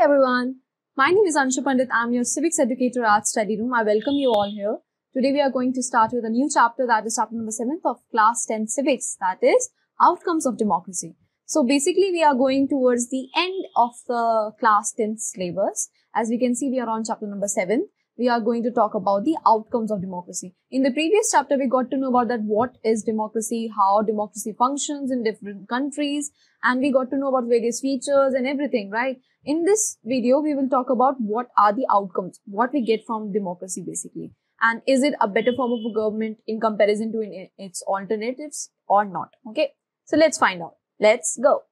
everyone, my name is Anshu Pandit. I'm your Civics Educator at Study Room. I welcome you all here. Today we are going to start with a new chapter, that is chapter number 7 of class 10 Civics, that is Outcomes of Democracy. So basically we are going towards the end of the class 10 syllabus. As we can see, we are on chapter number 7. We are going to talk about the outcomes of democracy. In the previous chapter, we got to know about that what is democracy, how democracy functions in different countries, and we got to know about various features and everything, right? In this video, we will talk about what are the outcomes, what we get from democracy basically. And is it a better form of a government in comparison to its alternatives or not? Okay, so let's find out. Let's go.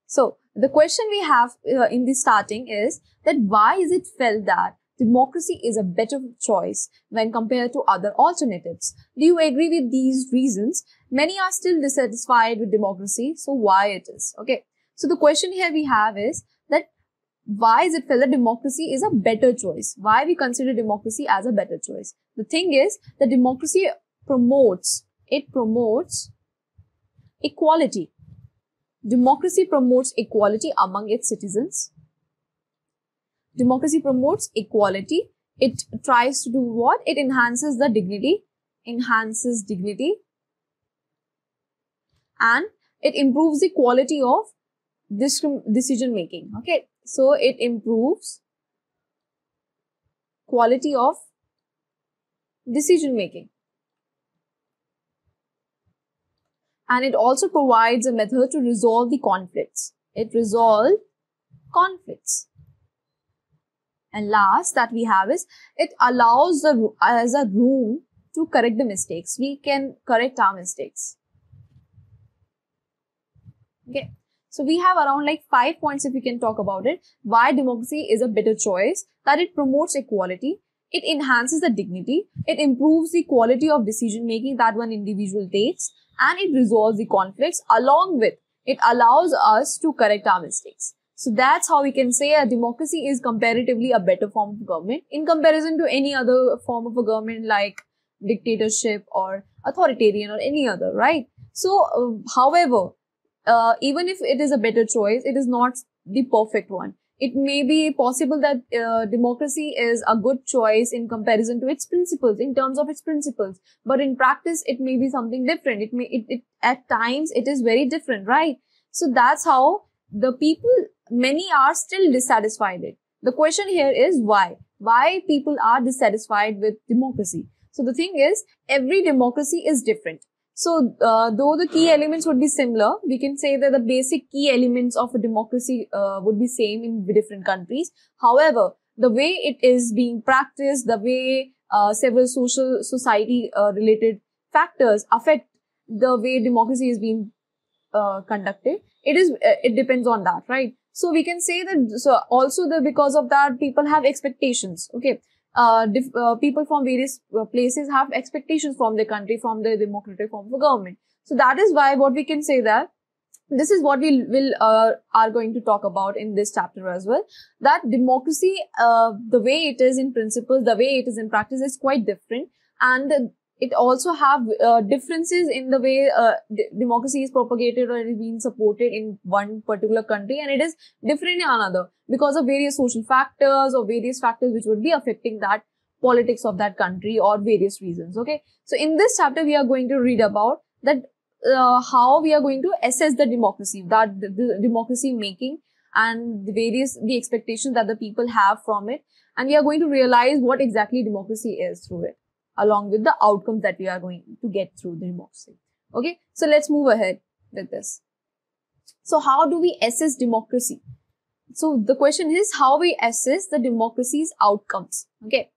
So the question we have in the starting is that why is it felt that democracy is a better choice when compared to other alternatives? Do you agree with these reasons? Many are still dissatisfied with democracy, so why it is? Okay, so the question here we have is that why is it felt that democracy is a better choice? Why we consider democracy as a better choice? The thing is that democracy promotes equality. Democracy promotes equality among its citizens. Democracy promotes equality. It tries to do what? It enhances the dignity. And it improves the quality of decision making. Okay. So it improves quality of decision making. And it also provides a method to resolve the conflicts. It resolves conflicts. And last that we have is, it allows as a room to correct the mistakes. We can correct our mistakes. Okay. So we have around like 5 points if we can talk about it. Why democracy is a better choice. That it promotes equality. It enhances the dignity. It improves the quality of decision making that one individual takes. And it resolves the conflicts. Along with it allows us to correct our mistakes. So that's how we can say a democracy is comparatively a better form of government in comparison to any other form of a government like dictatorship or authoritarian or any other, right? So, however, even if it is a better choice, it is not the perfect one. It may be possible that democracy is a good choice in comparison to its principles, in terms of its principles. But in practice, it may be something different. At times, it is very different, right? So that's how the people, many are still dissatisfied. The question here is why? Why people are dissatisfied with democracy? So the thing is, every democracy is different. So, though the key elements would be similar, we can say that the basic key elements of a democracy would be same in different countries. However, the way it is being practiced, the way several society related factors affect the way democracy is being conducted, it depends on that, right? So we can say that because of that, people have expectations. Okay. People from various places have expectations from their country, from the democratic form of government. So that is why what we can say that this is what we are going to talk about in this chapter as well. That democracy, the way it is in principles, the way it is in practice is quite different, and it also have differences in the way democracy is propagated or is being supported in one particular country, and it is different in another because of various social factors or various factors which would be affecting that politics of that country or various reasons. Okay, so in this chapter we are going to read about that how we are going to assess the democracy, that the democracy making and the expectations that the people have from it, and we are going to realize what exactly democracy is through it, along with the outcomes that we are going to get through the democracy. Okay, so let's move ahead with this. So how do we assess democracy? So the question is how we assess the democracy's outcomes. Okay,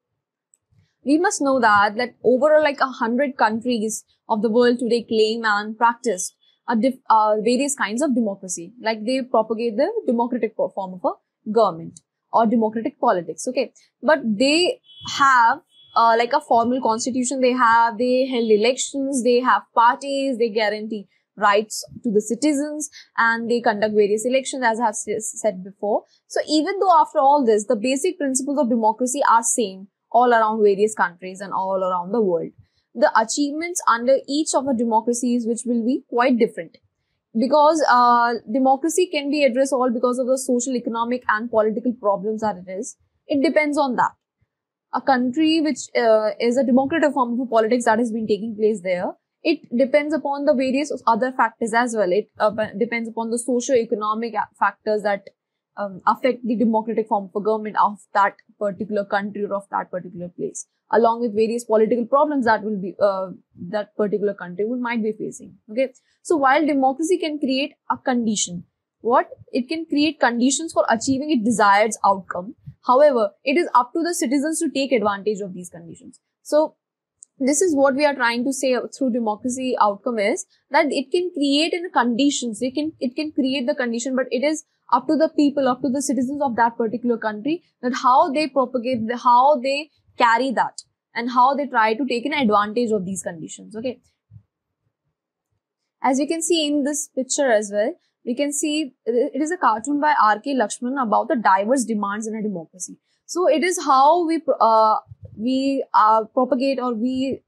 we must know that overall like 100 countries of the world today claim and practice various kinds of democracy. Like they propagate the democratic form of a government or democratic politics. Okay, but they have like a formal constitution, they held elections, they have parties, they guarantee rights to the citizens, and they conduct various elections, as I have said before. So even though after all this, the basic principles of democracy are same all around various countries and all around the world, the achievements under each of the democracies which will be quite different. because democracy can be addressed all because of the social, economic and political problems that it is. It depends on that. A country which is a democratic form of politics that has been taking place there, it depends upon the various other factors as well. It depends upon the socio-economic factors that affect the democratic form of government of that particular country or of that particular place, along with various political problems that will be that particular country might be facing. Okay, so while democracy can create a condition, it can create conditions for achieving its desired outcome. However, it is up to the citizens to take advantage of these conditions. So this is what we are trying to say through democracy outcome is that it can create in conditions. It can create the condition, but it is up to the people, up to the citizens of that particular country, that how they propagate, how they carry that, and how they try to take an advantage of these conditions. Okay. As you can see in this picture as well, we can see it is a cartoon by R.K. Lakshman about the diverse demands in a democracy. So it is how we propagate or we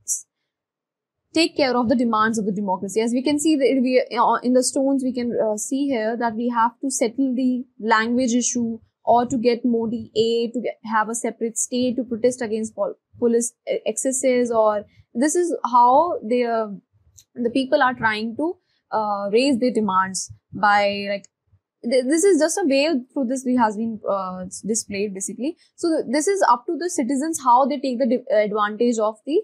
take care of the demands of the democracy. As we can see in the stones, we can see here that we have to settle the language issue, or to get Modi to have a separate state, to protest against police excesses, or this is how the people are trying to raise their demands by, like, this is just a way through this has been displayed basically. So this is up to the citizens how they take the advantage of the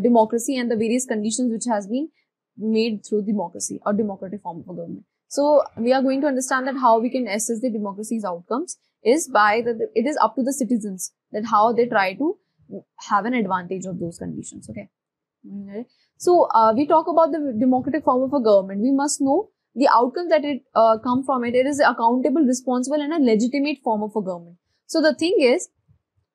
democracy and the various conditions which has been made through democracy or democratic form of government. So we are going to understand that how we can assess the democracy's outcomes is by it is up to the citizens that how they try to have an advantage of those conditions. Okay. So we talk about the democratic form of a government. We must know the outcome that it come from it. It is accountable, responsible, and a legitimate form of a government. So the thing is,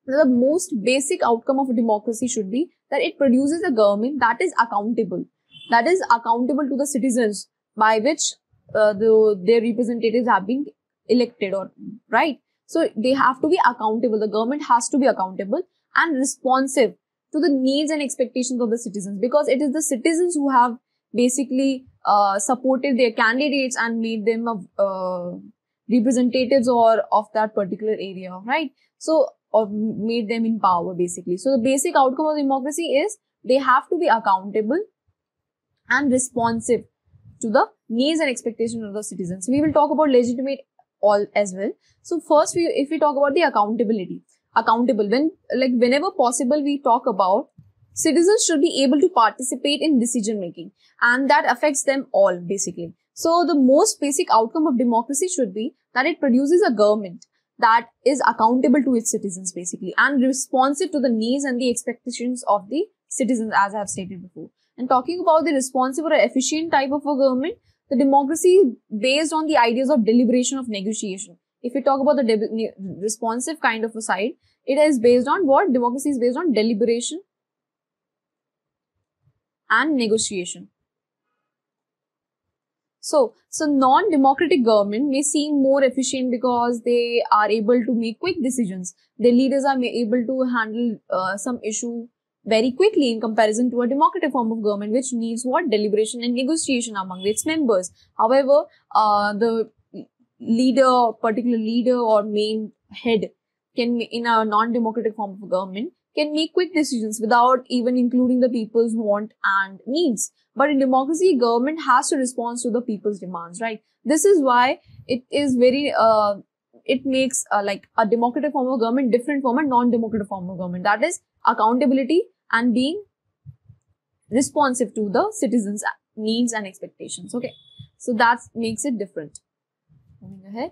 the most basic outcome of a democracy should be that it produces a government that is accountable to the citizens, by which their representatives have been elected, or right. So they have to be accountable. The government has to be accountable and responsive to the needs and expectations of the citizens, because it is the citizens who have basically supported their candidates and made them representatives or of that particular area, right? So, or made them in power basically. So the basic outcome of democracy is they have to be accountable and responsive to the needs and expectations of the citizens. We will talk about legitimate all as well. So first, if we talk about the accountability, whenever possible, we talk about citizens should be able to participate in decision making, and that affects them all basically. So the most basic outcome of democracy should be that it produces a government that is accountable to its citizens basically, and responsive to the needs and the expectations of the citizens, as I have stated before. And talking about the responsive or efficient type of a government, the democracy based on the ideas of deliberation, of negotiation. If we talk about the responsive kind of a side, it is based on what? Democracy is based on deliberation and negotiation. So non-democratic government may seem more efficient because they are able to make quick decisions. Their leaders are able to handle some issue very quickly in comparison to a democratic form of government, which needs what? Deliberation and negotiation among its members. However, the particular leader or main head can, in a non-democratic form of government, can make quick decisions without even including the people's want and needs. But in democracy, government has to respond to the people's demands, right? This is why it is very, it makes like a democratic form of government different from a non-democratic form of government. That is accountability and being responsive to the citizens' needs and expectations. Okay, so that makes it different. Moving ahead.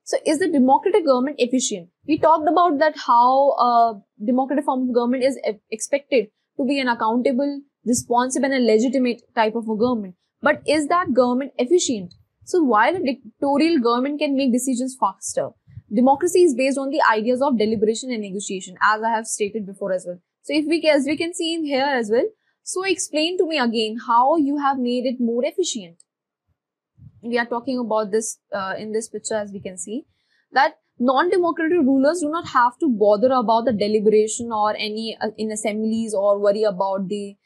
So, is the democratic government efficient? We talked about that how a democratic form of government is expected to be an accountable, responsive, and a legitimate type of a government. But is that government efficient? So, while a dictatorial government can make decisions faster, democracy is based on the ideas of deliberation and negotiation, as I have stated before as well. So, as we can see in here as well. So, explain to me again how you have made it more efficient. We are talking about this in this picture, as we can see, that non-democratic rulers do not have to bother about the deliberation or any in assemblies, or worry about the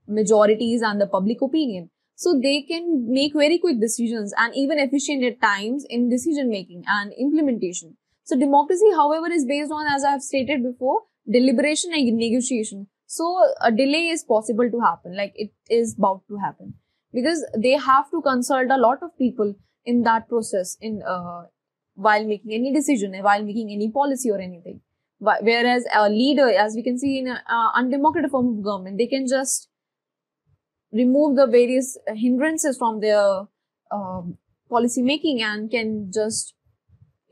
majorities and the public opinion. so they can make very quick decisions and even efficient at times in decision making and implementation. So democracy, however, is based on, as I have stated before, deliberation and negotiation. So a delay is possible to happen, like it is about to happen, because they have to consult a lot of people in that process in while making any decision, while making any policy or anything. Whereas a leader, as we can see in an undemocratic form of government, they can just remove the various hindrances from their policy making and can just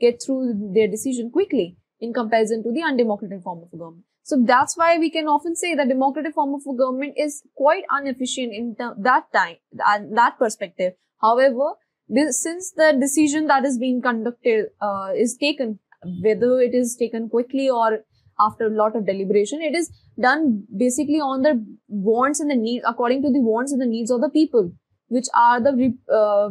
get through their decision quickly in comparison to the undemocratic form of government. So that's why we can often say that democratic form of government is quite inefficient in that time and that perspective. However, since the decision that is being conducted is taken, whether it is taken quickly or after a lot of deliberation, it is done basically on the wants and the needs, according to the wants and the needs of the people, which are the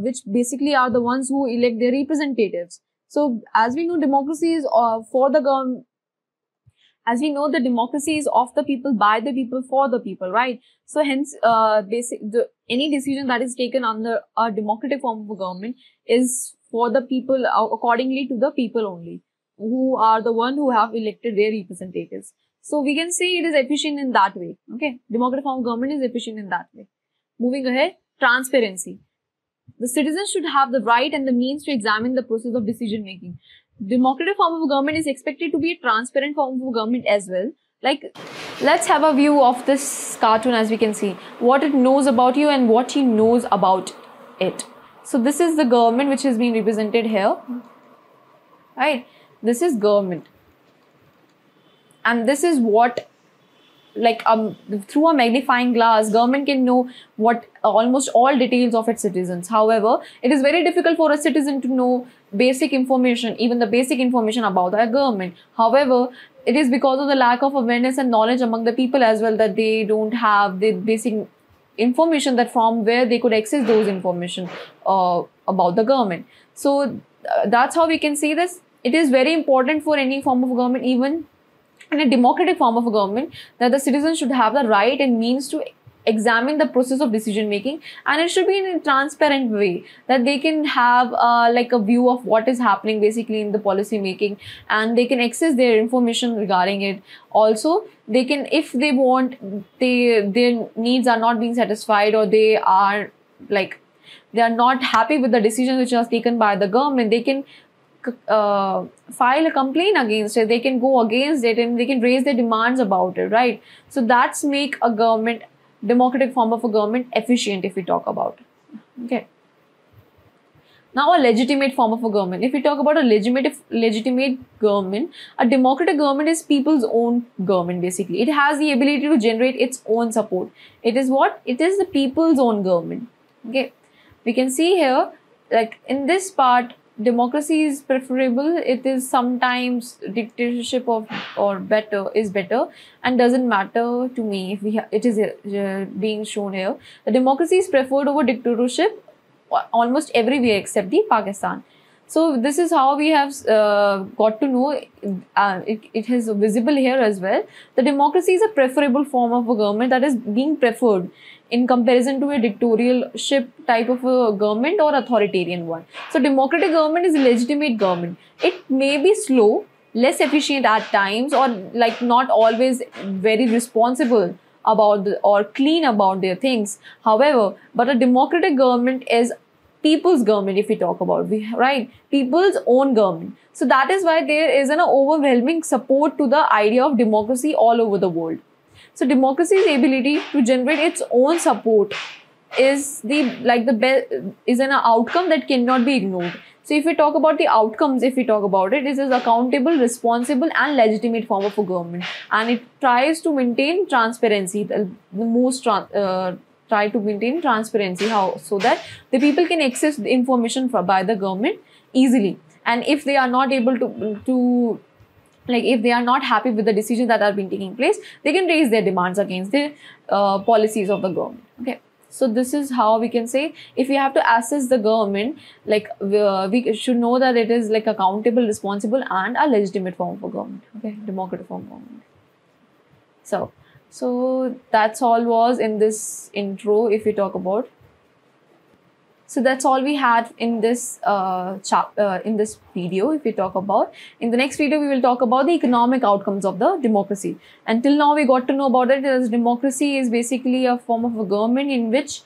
which basically are the ones who elect their representatives. So as we know, democracy is for the government. As we know, the democracy is of the people, by the people, for the people, right? So hence, any decision that is taken under a democratic form of government is for the people, accordingly to the people only, who are the one who have elected their representatives. So we can say it is efficient in that way. Okay, democratic form of government is efficient in that way. Moving ahead, transparency. The citizens should have the right and the means to examine the process of decision making. Democratic form of government is expected to be a transparent form of government as well. Like, let's have a view of this cartoon. As we can see, what it knows about you and what he knows about it. So this is the government which is being represented here, right? This is government, and this is what, like, through a magnifying glass, government can know what almost all details of its citizens. However, it is very difficult for a citizen to know basic information, even the basic information about the government. However, it is because of the lack of awareness and knowledge among the people as well, that they don't have the basic information that from where they could access those information about the government. So that's how we can see this. It is very important for any form of government, even in a democratic form of a government, that the citizens should have the right and means to examine the process of decision making, and it should be in a transparent way, that they can have like a view of what is happening basically in the policy making, and they can access their information regarding it. Also, they can, if they want, their needs are not being satisfied, or they are not happy with the decision which was taken by the government, they can file a complaint against it. They can go against it and they can raise their demands about it, right? So that's make a government, democratic form of a government, efficient, if we talk about it. Okay. Now, a legitimate form of a government. If we talk about a legitimate government, a democratic government is people's own government basically. It has the ability to generate its own support. It is what? It is the people's own government. Okay. We can see here, like in this part, democracy is preferable. It is sometimes dictatorship or better is better, and doesn't matter to me if it is being shown here. The democracy is preferred over dictatorship almost everywhere except the Pakistan. So this is how we have got to know. It is visible here as well. The democracy is a preferable form of a government, that is being preferred in comparison to a dictatorship type of a government or authoritarian one. So democratic government is a legitimate government. It may be slow, less efficient at times, or like not always very responsible about or clean about their things. However, but a democratic government is people's government, if we talk about, right? People's own government. So that is why there is an overwhelming support to the idea of democracy all over the world. So democracy's ability to generate its own support is an outcome that cannot be ignored. So if we talk about the outcomes, if we talk about it, this is accountable, responsible and legitimate form of a government, and it tries to maintain transparency, try to maintain transparency, how so that the people can access the information by the government easily, and if they are not able to if they are not happy with the decisions that are being taking place, they can raise their demands against the policies of the government. Okay. So this is how we can say, if we have to assess the government, we should know that it is like accountable, responsible and a legitimate form of a government. Okay, democratic form of government. So that's all was in this intro, if we talk about. So that's all we had in this in this video. If we talk about, in the next video we will talk about the economic outcomes of the democracy. Until now we got to know about it as democracy is basically a form of a government in which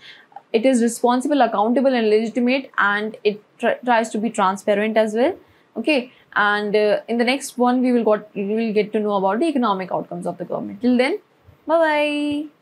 it is responsible, accountable and legitimate, and it tries to be transparent as well. Okay, and in the next one we will get to know about the economic outcomes of the government. Till then, bye bye.